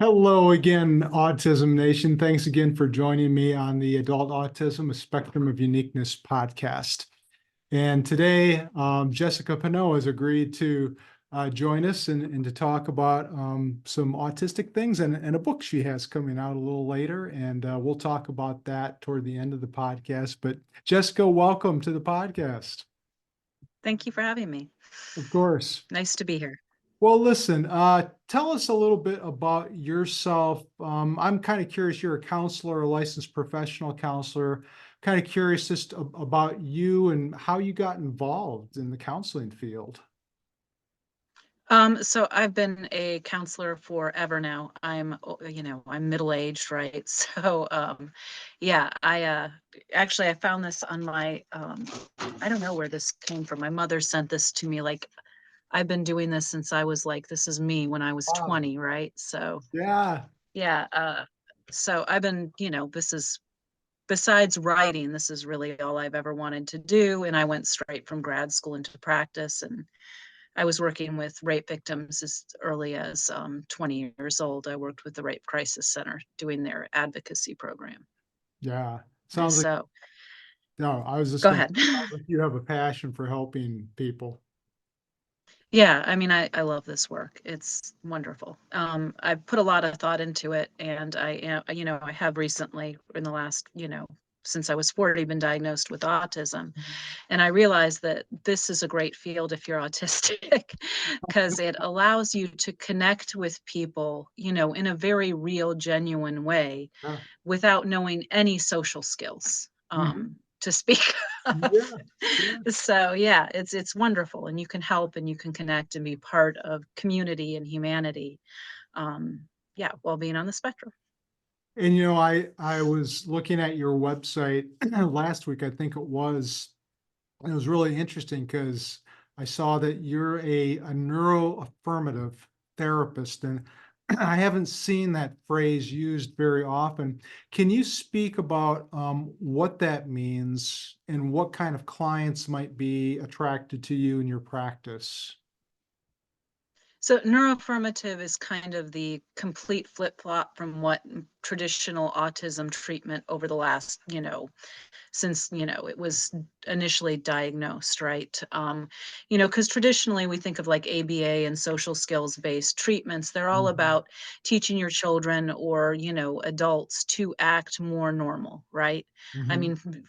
Hello again, Autism Nation. Thanks again for joining me on the Adult Autism, a Spectrum of Uniqueness podcast. And today, Jessica Pineau has agreed to join us and to talk about some autistic things and a book she has coming out a little later. And we'll talk about that toward the end of the podcast. But Jessica, welcome to the podcast. Thank you for having me. Of course. Nice to be here. Well, listen, tell us a little bit about yourself. I'm kind of curious, you're a counselor, a licensed professional counselor. Kind of curious just about you and how you got involved in the counseling field. So I've been a counselor forever now. I'm middle-aged, right? Yeah, I found this on my, I don't know where this came from. My mother sent this to me. Like, I've been doing this since I was like, this is me when I was Wow. 20, right? Yeah. Yeah, so I've been, this is besides writing, this is really all I've ever wanted to do. And I went straight from grad school into practice, and I was working with rape victims as early as 20 years old. I worked with the Rape Crisis Center doing their advocacy program. Yeah. And Sounds like, so, no, I was just go going to ahead. say, sounds like you have a passion for helping people. Yeah, I mean, I love this work. It's wonderful. I've put a lot of thought into it, and I have recently, in the last, since I was 40, been diagnosed with autism. And I realized that this is a great field if you're autistic, because it allows you to connect with people, in a very real, genuine way Yeah. without knowing any social skills Mhm. to speak of. Yeah. Yeah. So yeah, it's wonderful, and you can help and you can connect and be part of community and humanity. Um, yeah, while being on the spectrum. And I was looking at your website last week, I think it was. It was really interesting because I saw that you're a neuroaffirmative therapist, and I haven't seen that phrase used very often. Can you speak about what that means and what kind of clients might be attracted to you in your practice? So neuroaffirmative is kind of the complete flip-flop from what traditional autism treatment over the last, since, it was initially diagnosed, right? Because traditionally we think of like ABA and social skills based treatments. They're all Mhm. about teaching your children or, adults to act more normal, right? I Mhm. mean,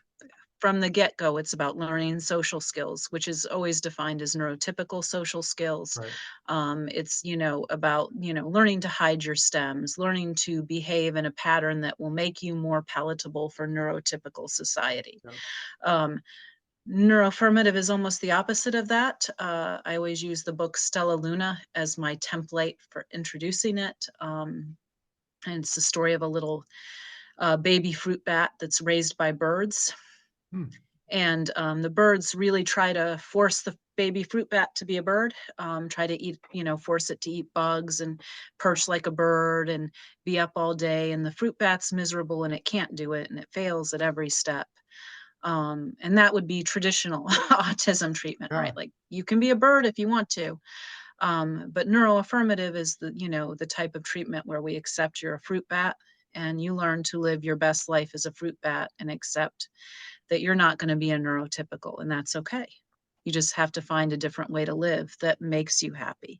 from the get-go, it's about learning social skills, which is always defined as neurotypical social skills. Right. It's, about, learning to hide your stems, learning to behave in a pattern that will make you more palatable for neurotypical society. Yeah. Um, Neuroaffirmative is almost the opposite of that. I always use the book Stella Luna as my template for introducing it. And it's the story of a little baby fruit bat that's raised by birds, Hmm. and the birds really try to force the baby fruit bat to be a bird, try to eat, force it to eat bugs and perch like a bird and be up all day, and the fruit bat's miserable and it can't do it and it fails at every step. And that would be traditional autism treatment, Yeah. right? Like, you can be a bird if you want to. But neuroaffirmative is the type of treatment where we accept you're a fruit bat, and you learn to live your best life as a fruit bat and accept that you're not going to be a neurotypical, and that's okay. You just have to find a different way to live that makes you happy.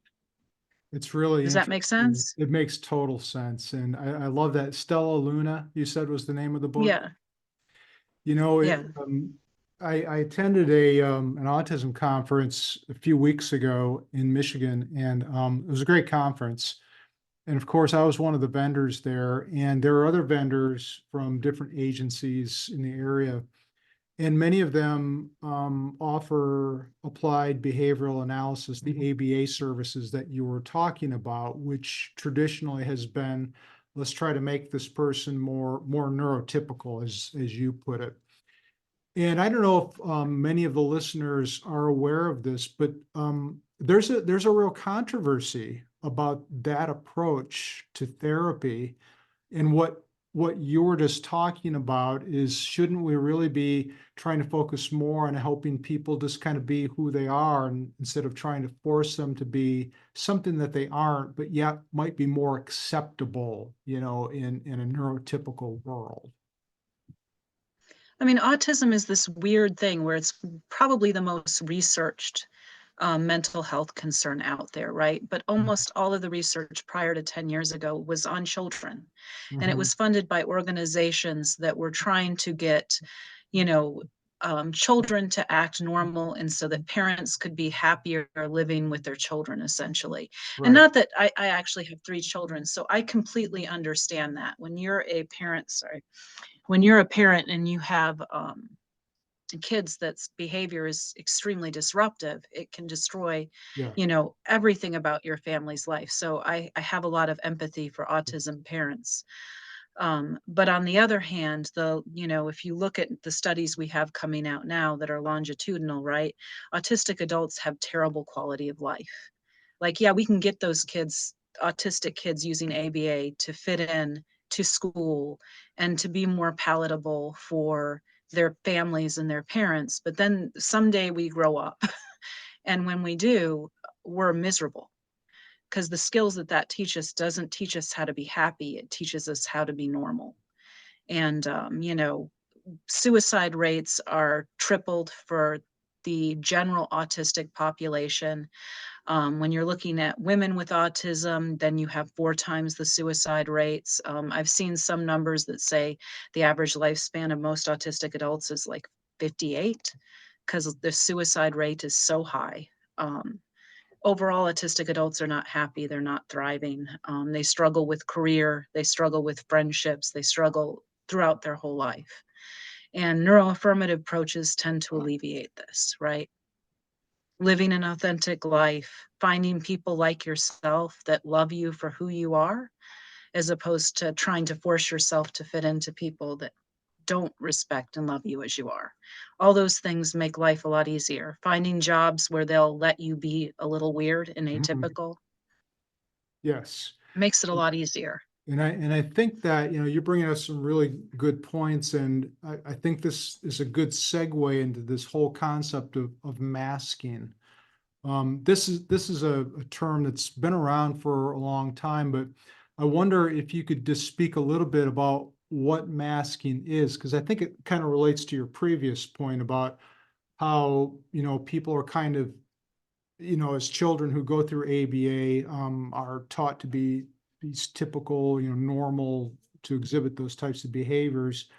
It's really Does that make interesting. sense? It makes total sense. And I love that. Stella Luna, you said was the name of the book. Yeah. You know, Yeah. I attended an autism conference a few weeks ago in Michigan, and it was a great conference. And of course, I was one of the vendors there, and there are other vendors from different agencies in the area, and many of them offer applied behavioral analysis, the ABA services that you were talking about, which traditionally has been, let's try to make this person more neurotypical, as you put it. And I don't know if many of the listeners are aware of this, but there's a real controversy about that approach to therapy and what what you were just talking about is, shouldn't we really be trying to focus more on helping people just kind of be who they are, and instead of trying to force them to be something that they aren't, but yet might be more acceptable, in a neurotypical world? I mean, autism is this weird thing where it's probably the most researched mental health concern out there, right? But almost all of the research prior to 10 years ago was on children. And it Mm-hmm. was funded by organizations that were trying to get, you know, children to act normal and so that parents could be happier living with their children, essentially. And Right. not that I actually have 3 children, so I completely understand that. When you're a parent, sorry, when you're a parent and you have kids that's behavior is extremely disruptive, it can destroy, Yeah. everything about your family's life. So I have a lot of empathy for autism parents. But on the other hand, if you look at the studies we have coming out now that are longitudinal, right? Autistic adults have terrible quality of life. Like, yeah, we can get those kids, autistic kids using ABA to fit in to school and to be more palatable for their families and their parents. But then someday we grow up. And when we do, we're miserable because the skills that that teaches doesn't teach us how to be happy. It teaches us how to be normal. And, suicide rates are tripled for the general autistic population. When you're looking at women with autism, then you have 4 times the suicide rates. I've seen some numbers that say the average lifespan of most autistic adults is like 58 because the suicide rate is so high. Um, Overall, autistic adults are not happy. They're not thriving. They struggle with career. They struggle with friendships. They struggle throughout their whole life. And neuroaffirmative approaches tend to alleviate this, right? Living an authentic life, finding people like yourself that love you for who you are, as opposed to trying to force yourself to fit into people that don't respect and love you as you are. All those things make life a lot easier. Finding jobs where they'll let you be a little weird and Mhm. atypical Yes. makes it a lot easier. And I think that, you're bringing us some really good points, and I think this is a good segue into this whole concept of masking. This is a term that's been around for a long time, but I wonder if you could just speak a little bit about what masking is, because I think it kind of relates to your previous point about how, people are kind of, as children who go through ABA, are taught to be these typical, normal, to exhibit those types of behaviors.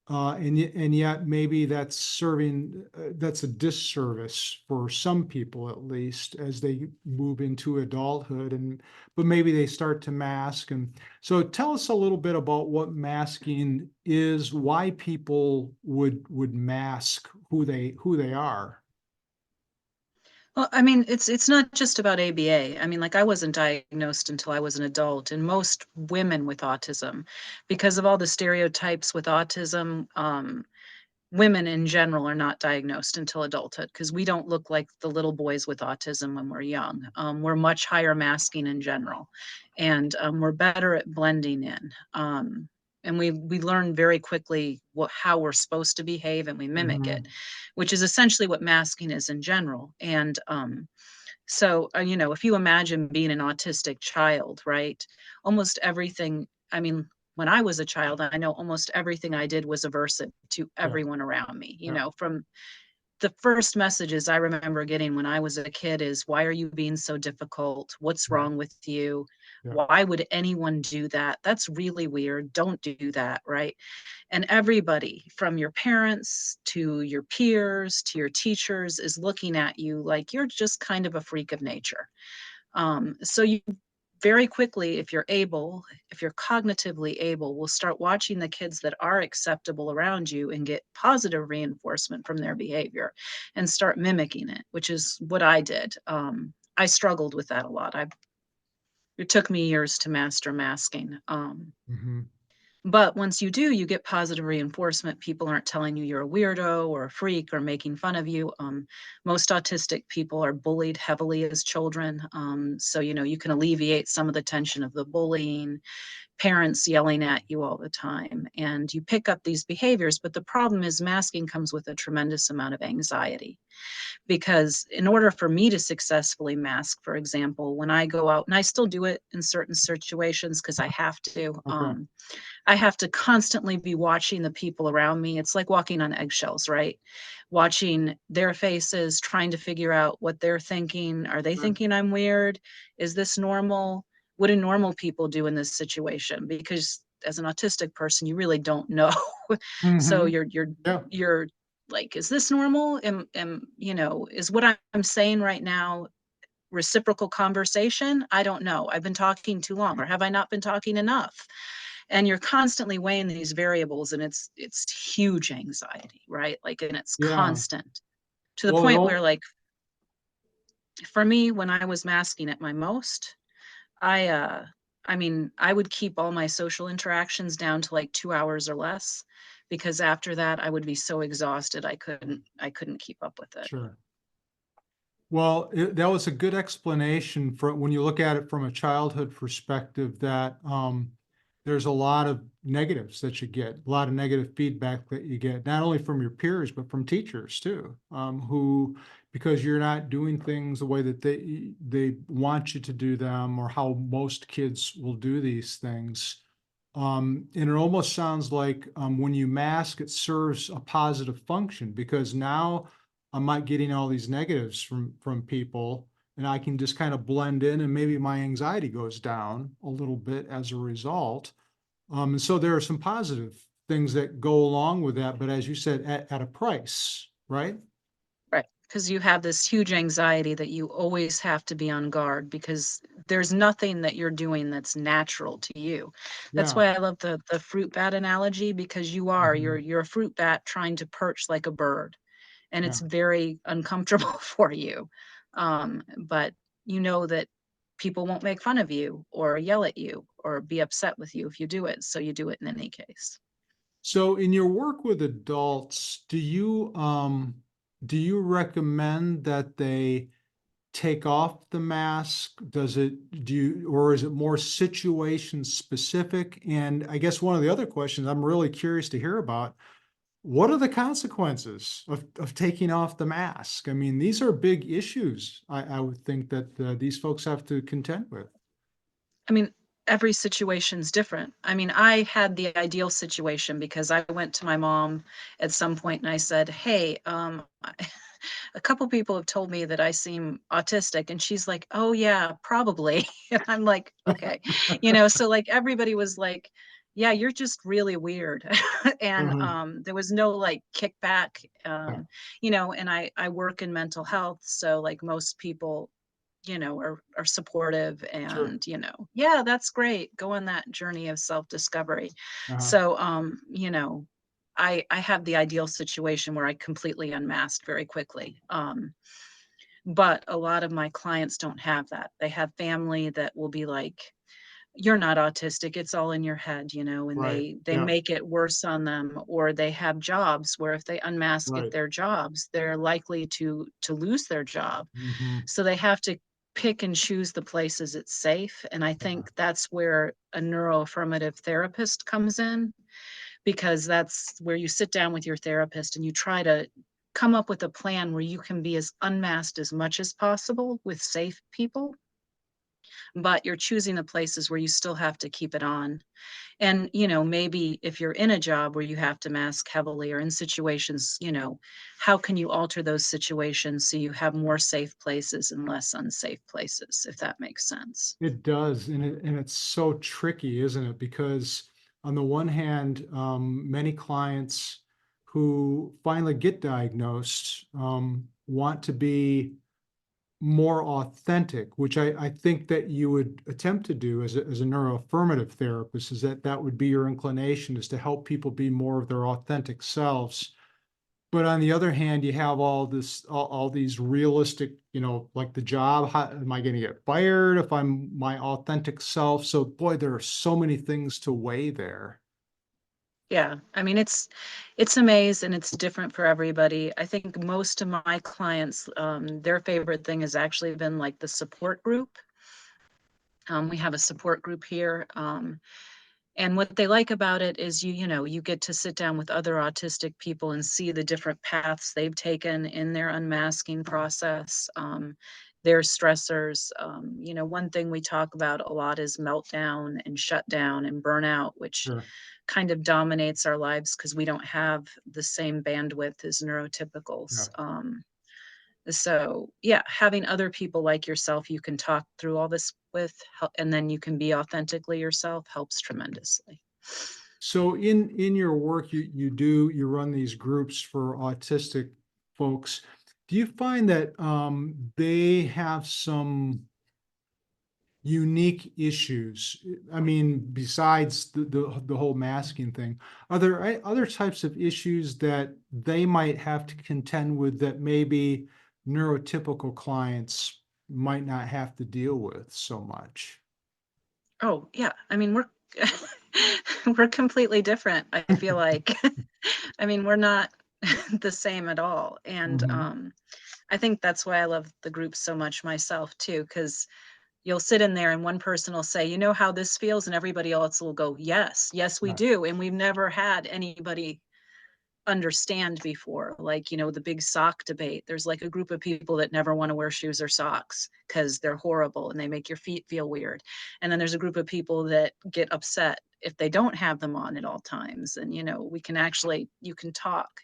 And yet maybe that's a disservice for some people, at least, as they move into adulthood, but maybe they start to mask. And so tell us a little bit about what masking is, why people would mask who they are. Well, I mean, it's not just about ABA. I mean, like, I wasn't diagnosed until I was an adult, and most women with autism, because of all the stereotypes with autism, women in general are not diagnosed until adulthood because we don't look like the little boys with autism when we're young. We're much higher masking in general, and we're better at blending in. And we learn very quickly how we're supposed to behave, and we mimic it, Mhm. which is essentially what masking is in general. And so, if you imagine being an autistic child, right? Almost everything, I mean, when I was a child, I know almost everything I did was aversive to Yeah, everyone around me. yeah, From the first messages I remember getting when I was a kid is, why are you being so difficult? What's yeah, wrong with you? yeah. Why would anyone do that? That's really weird. Don't do that, right? And everybody from your parents to your peers to your teachers is looking at you like you're just kind of a freak of nature. So you very quickly, if you're cognitively able, will start watching the kids that are acceptable around you and get positive reinforcement from their behavior and start mimicking it, which is what I did. I struggled with that a lot. It took me years to master masking. Mhm. But once you do, you get positive reinforcement. People aren't telling you you're a weirdo or a freak or making fun of you. Most autistic people are bullied heavily as children. So, you can alleviate some of the tension of the bullying, parents yelling at you all the time, and you pick up these behaviors. But the problem is masking comes with a tremendous amount of anxiety, because in order for me to successfully mask, for example, when I go out, and I still do it in certain situations because I have to, Okay. I have to constantly be watching the people around me. It's like walking on eggshells, right? Watching their faces, trying to figure out what they're thinking. Are they Sure. thinking I'm weird? Is this normal? What do normal people do in this situation? Because as an autistic person, you really don't know. So Hmm. you're like, is this normal? Is what I'm saying right now reciprocal conversation? I don't know. I've been talking too long, or have I not been talking enough? And you're constantly weighing these variables, and it's huge anxiety, right? Like, and it's Yeah. constant, to the Well, it point where, all, like, for me, when I was masking at my most, I I mean, I would keep all my social interactions down to like 2 hours or less, because after that I would be so exhausted I couldn't keep up with it. sure. Well, that was a good explanation for when you look at it from a childhood perspective that there's a lot of negatives that you get, a lot of negative feedback that you get, not only from your peers, but from teachers too, who, because you're not doing things the way that they want you to do them or how most kids will do these things. And it almost sounds like when you mask, it serves a positive function because now I'm not getting all these negatives from people, and I can just kind of blend in, and maybe my anxiety goes down a little bit as a result. And so there are some positive things that go along with that, but as you said, at a price, right? Right, because you have this huge anxiety that you always have to be on guard, because there's nothing that you're doing that's natural to you. That's Yeah. why I love the fruit bat analogy, because you're Mhm. you're a fruit bat trying to perch like a bird, and Yeah. it's very uncomfortable for you. But you know that people won't make fun of you or yell at you or be upset with you if you do it, so you do it in any case. So in your work with adults, do you recommend that they take off the mask? Or is it more situation specific? And I guess one of the other questions I'm really curious to hear about, what are the consequences of taking off the mask? I mean, these are big issues, I would think that these folks have to contend with. I mean, every situation's different. I mean, I had the ideal situation because I went to my mom at some point and I said, "Hey, a couple people have told me that I seem autistic," and she's like, "Oh yeah, probably." And I'm like, "Okay." So like everybody was like, "Yeah, you're just really weird." And Uh-huh. there was no like kickback, Yeah, and I work in mental health, so like most people are supportive, sure. and yeah, that's great, go on that journey of self-discovery. Uh-huh. So I have the ideal situation where I completely unmasked very quickly. But a lot of my clients don't have that. They have family that will be like, you're not autistic, it's all in your head, and Right. they Yeah. make it worse on them. Or they have jobs where if they unmask at Right. their jobs, they're likely to lose their job. Hmm. So they have to pick and choose the places it's safe, and I Yeah. think that's where a neuroaffirmative therapist comes in, because that's where you sit down with your therapist and you try to come up with a plan where you can be as unmasked as much as possible with safe people, but you're choosing the places where you still have to keep it on. And, maybe if you're in a job where you have to mask heavily, or in situations, how can you alter those situations so you have more safe places and less unsafe places, if that makes sense? It does, and it's so tricky, isn't it? Because on the one hand, many clients who finally get diagnosed want to be more authentic, which I think that you would attempt to do as a neuroaffirmative therapist, is that would be your inclination, is to help people be more of their authentic selves. But on the other hand, you have all these realistic, like the job. How, am I going to get fired if I'm my authentic self? So, boy, there are so many things to weigh there. Yeah, I mean, it's a maze and it's different for everybody. I think most of my clients, their favorite thing has actually been like the support group. We have a support group here. And what they like about it is you know, you get to sit down with other autistic people and see the different paths they've taken in their unmasking process, their stressors. You know, one thing we talk about a lot is meltdown and shutdown and burnout, which Sure. kind of dominates our lives because we don't have the same bandwidth as Yeah. neurotypicals. So yeah, having other people like yourself you can talk through all this with, and then you can be authentically yourself helps tremendously. So in your work, you run these groups for autistic folks. Do you find that they have some unique issues? I mean, besides the whole masking thing, are there other types of issues that they might have to contend with that maybe neurotypical clients might not have to deal with so much? Oh yeah, I mean we're we're completely different, I feel like. I mean, we're not the same at all. And Mhm. I think that's why I love the group so much myself too, because you'll sit in there and one person will say, you know how this feels? And everybody else will go, yes, yes, we Yeah, do. And we've never had anybody understand before, like, you know, the big sock debate. There's like a group of people that never want to wear shoes or socks because they're horrible and they make your feet feel weird. And then there's a group of people that get upset if they don't have them on at all times. And you know, we can actually, you can talk,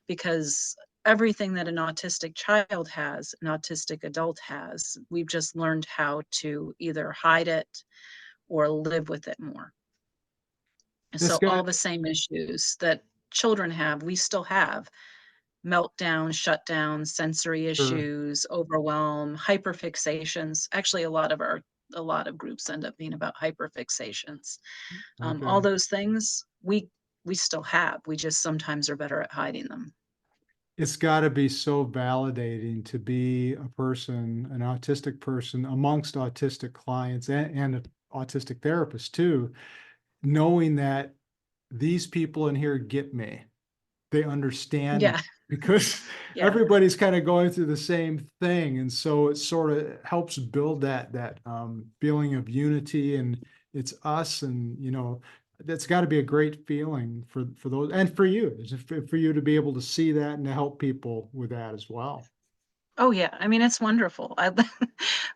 because everything that an autistic child has, an autistic adult has, we've just learned how to either hide it or live with it more. that's So all got the same issues that children have, we still have: meltdown, shutdown, sensory sure. issues, overwhelm, hyperfixations. Actually, a lot of groups end up being about hyperfixations. All Okay. those things we still have. We just sometimes are better at hiding them. It's gotta be so validating to be a person, an autistic person amongst autistic clients and a autistic therapist too, knowing that these people in here get me. They understand me Yeah, because yeah. everybody's kind of going through the same thing. And so it sort of helps build that feeling of unity and it's us and that's got to be a great feeling for those and for you, for you to be able to see that and to help people with that as well. Oh, yeah. I mean, it's wonderful. I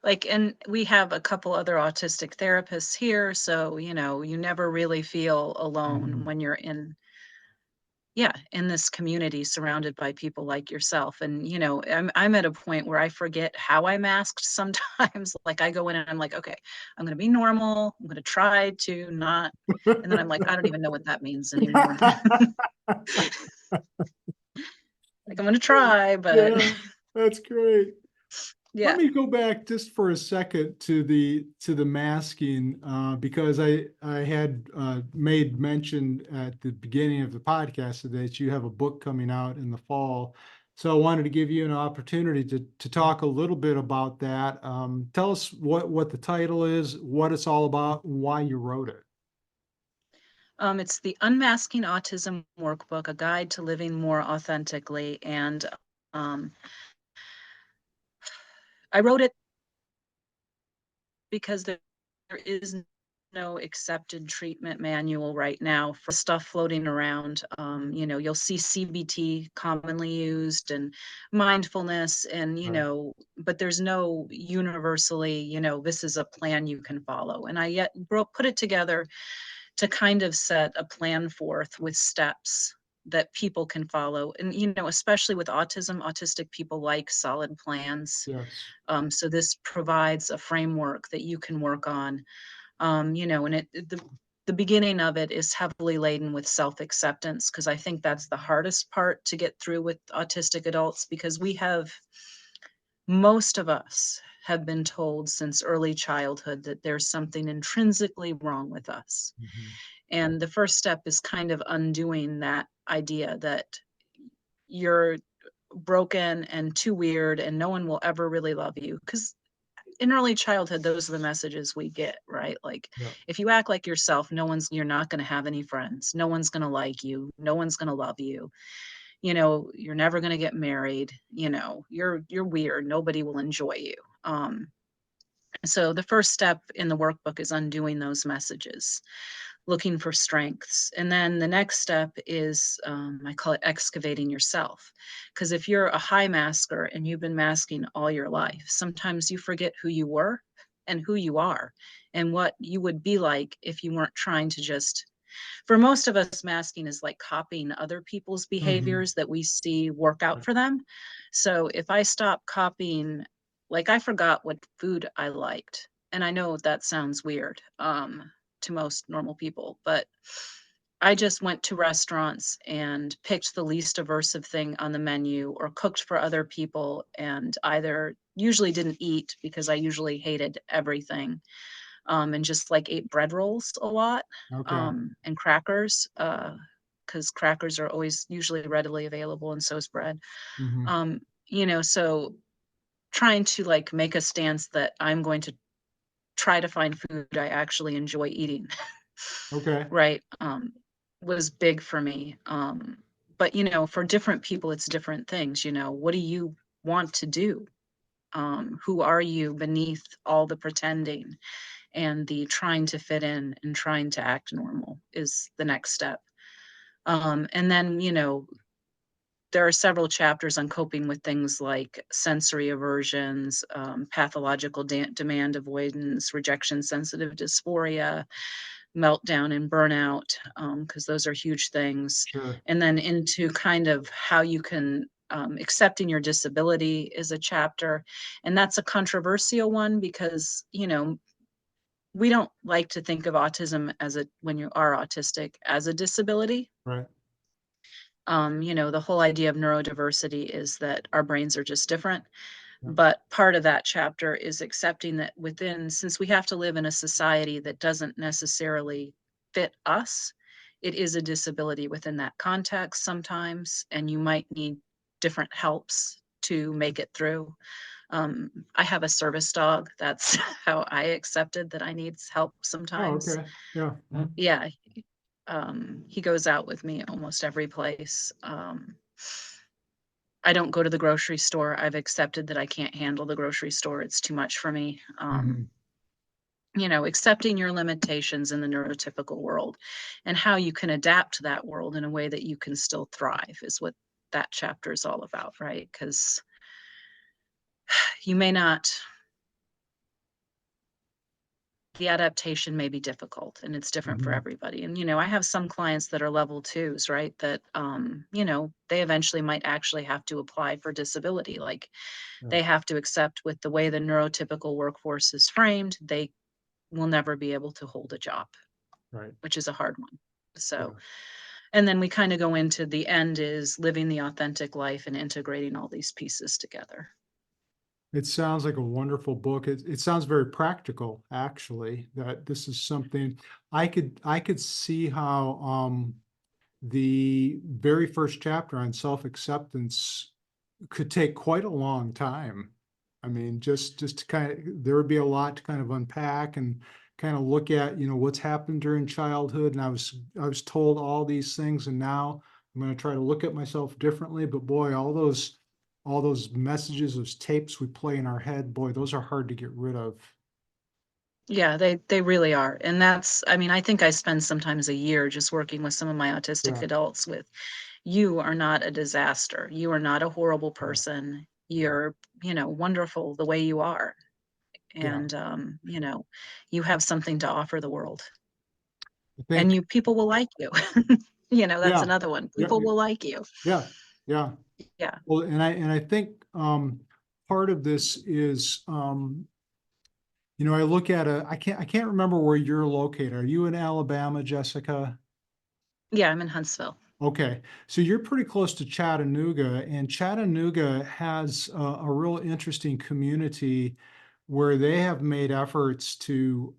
like, and we have a couple other autistic therapists here, so, you know, you never really feel alone Mhm. when you're in, yeah, in this community surrounded by people like yourself. And, you know, I'm at a point where I forget how I masked sometimes. Like I go in and I'm like, okay, I'm going to be normal. I'm going to try to not, and then I'm like, I don't even know what that means anymore. Like I'm going to try, but Yeah, that's great. Let yeah. me go back just for a second to the masking, because I had made mention at the beginning of the podcast that you have a book coming out in the fall. So I wanted to give you an opportunity to talk a little bit about that. Tell us what the title is, what it's all about, and why you wrote it. It's the Unmasking Autism Workbook, a guide to living more authentically. And um, I wrote it because there is no accepted treatment manual right now for stuff floating around. You know, you'll see CBT commonly used and mindfulness, and, you Right. know, but there's no universally, you know, this is a plan you can follow. And I yet put it together to kind of set a plan forth with steps that people can follow. And, you know, especially with autism, autistic people like solid plans. Yes. So this provides a framework that you can work on. You know, and the beginning of it is heavily laden with self-acceptance, because I think that's the hardest part to get through with autistic adults, because we have, most of us have been told since early childhood that there's something intrinsically wrong with us. Mhm. And the first step is kind of undoing that idea that you're broken and too weird and no one will ever really love you. Because in early childhood, those are the messages we get, right? Like, Yeah. if you act like yourself, you're not going to have any friends. No one's going to like you. No one's going to love you. You're never going to get married. You're weird. Nobody will enjoy you. So the first step in the workbook is undoing those messages, looking for strengths. And then the next step is, I call it excavating yourself. Because if you're a high masker and you've been masking all your life, sometimes you forget who you were and who you are and what you would be like if you weren't trying to just, for most of us, masking is like copying other people's Hmm. behaviors that we see work out for them. So if I stop copying, like I forgot what food I liked. And I know that sounds weird to most normal people, but I just went to restaurants and picked the least aversive thing on the menu or cooked for other people and either usually didn't eat because I usually hated everything, and just like ate bread rolls a lot, Okay. and crackers, because crackers are always usually readily available, and so is bread. Hmm. So trying to like make a stance that I'm going to try to find food I actually enjoy eating, Okay. right? Was big for me. But for different people, it's different things. What do you want to do? Who are you beneath all the pretending? And the trying to fit in and trying to act normal is the next step. And then, there are several chapters on coping with things like sensory aversions, pathological demand avoidance, rejection sensitive dysphoria, meltdown and burnout, because those are huge things. Sure. And then into kind of how you can, accepting your disability is a chapter. And that's a controversial one because, we don't like to think of autism when you are autistic as a disability. Right. The whole idea of neurodiversity is that our brains are just different. Yeah. But part of that chapter is accepting that since we have to live in a society that doesn't necessarily fit us, it is a disability within that context sometimes, and you might need different helps to make it through. I have a service dog. That's how I accepted that I need help Oh, sometimes. okay. Yeah. Yeah, he goes out with me almost every place. I don't go to the grocery store. I've accepted that I can't handle the grocery store. It's too much for me. Hmm. Accepting your limitations in the neurotypical world and how you can adapt to that world in a way that you can still thrive is what that chapter is all about, right? Because you may not the adaptation may be difficult and it's different for Hmm. everybody. And, I have some clients that are level twos, right? That, they eventually might actually have to apply for disability. Like Yeah. they have to accept with the way the neurotypical workforce is framed, they will never be able to hold a job, Right. which is a hard one. So, Yeah. and then we kind of go into the end is living the authentic life and integrating all these pieces together. It sounds like a wonderful book. It sounds very practical, actually, that this is something I could see how the very first chapter on self-acceptance could take quite a long time. I mean, just to kind of there would be a lot to kind of unpack and kind of look at, what's happened during childhood. And I was told all these things, and now I'm going to try to look at myself differently. But boy, all those messages, those tapes we play in our head, boy, those are hard to get rid of. Yeah, they really are. And I think I spend sometimes a year just working with some of my autistic Yeah, adults with, you are not a disaster. You are not a horrible yeah, person. You're, wonderful the way you are. yeah. And, you have something to offer the world. I And think, people will like you. That's yeah, another one. yeah, People will like you. yeah, yeah. Yeah. Well, and I think part of this is I look at I can't remember where you're located. Are you in Alabama, Jessica? Yeah, I'm in Huntsville. Okay, so you're pretty close to Chattanooga, and Chattanooga has a real interesting community where they have made efforts to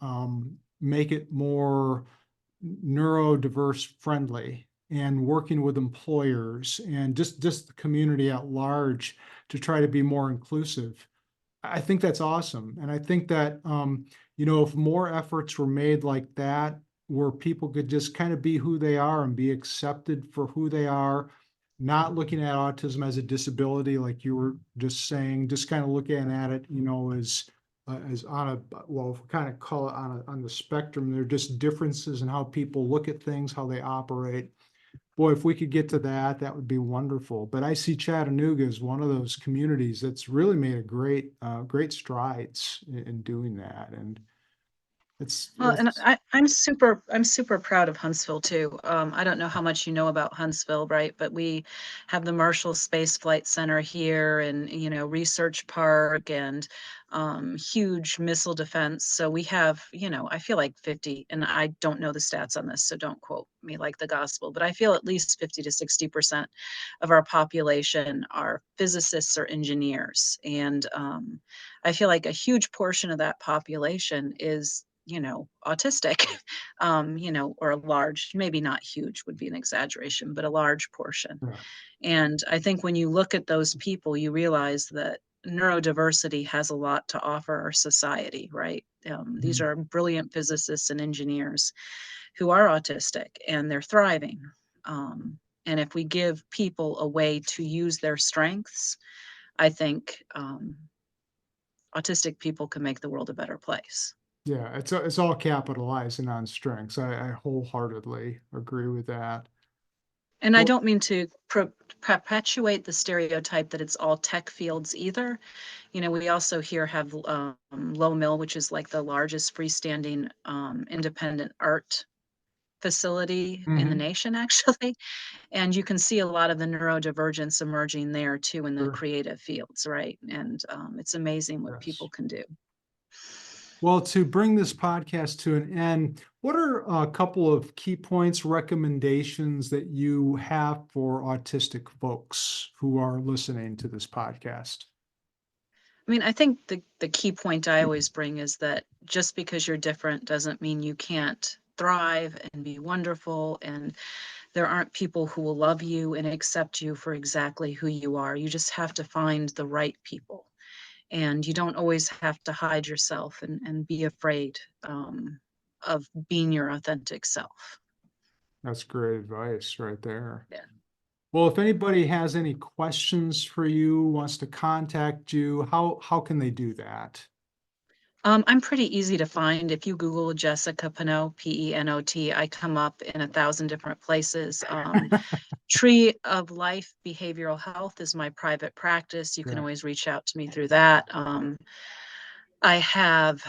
make it more neurodiverse friendly and working with employers and just the community at large to try to be more inclusive. I think that's awesome. And I think that, if more efforts were made like that, where people could just kind of be who they are and be accepted for who they are, not looking at autism as a disability, like you were just saying, just kind of looking at it, as on a, well, if we kind of call it on the spectrum, there are just differences in how people look at things, how they operate. Boy, if we could get to that, that would be wonderful. But I see Chattanooga as one of those communities that's really made a great strides in doing that. And Well, and it's I'm super proud of Huntsville too. I don't know how much you know about Huntsville, right? But we have the Marshall Space Flight Center here, and Research Park, and huge missile defense. So we have, I feel like 50, and I don't know the stats on this, so don't quote me like the gospel, but I feel at least 50 to 60% of our population are physicists or engineers, and I feel like a huge portion of that population is autistic, or a large, maybe not huge would be an exaggeration, but a large portion. yeah. And I think when you look at those people, you realize that neurodiversity has a lot to offer our society, right? These Mhm. are brilliant physicists and engineers who are autistic and they're thriving. And if we give people a way to use their strengths, I think autistic people can make the world a better place. Yeah, it's all capitalizing on strengths. I wholeheartedly agree with that. And I Well, don't mean to perpetuate the stereotype that it's all tech fields either. We also here have Low Mill, which is like the largest freestanding independent art facility in the mhm, nation, actually. And you can see a lot of the neurodivergence emerging there too in the sure, creative fields, right? And it's amazing what people yes. can do. Well, to bring this podcast to an end, what are a couple of key points, recommendations that you have for autistic folks who are listening to this podcast? I mean, I think the key point I always bring is that just because you're different doesn't mean you can't thrive and be wonderful, and there aren't people who will love you and accept you for exactly who you are. You just have to find the right people. And you don't always have to hide yourself and be afraid of being your authentic self. That's great advice right there. Yeah. Well, if anybody has any questions for you, wants to contact you, how can they do that? I'm pretty easy to find. If you Google Jessica Pinot, Penot, I come up in 1,000 different places. Tree of Life Behavioral Health is my private practice. You can Yeah, always reach out to me through that. I have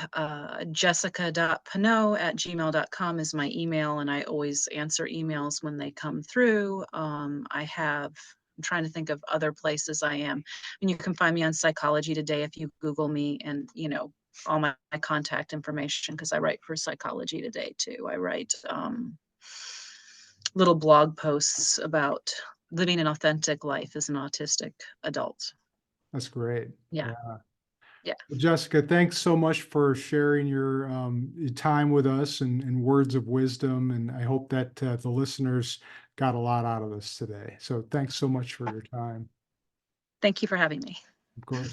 jessica.pinot@gmail.com is my email, and I always answer emails when they come through. I'm trying to think of other places I am. And you can find me on Psychology Today if you Google me, and, all my contact information, because I write for Psychology Today too. I write little blog posts about living an authentic life as an autistic adult. that's great. Yeah. Yeah. Yeah. Well, Jessica, thanks so much for sharing your time with us and words of wisdom. And I hope that the listeners got a lot out of this today. So thanks so much for your time. Thank you for having me. Of course.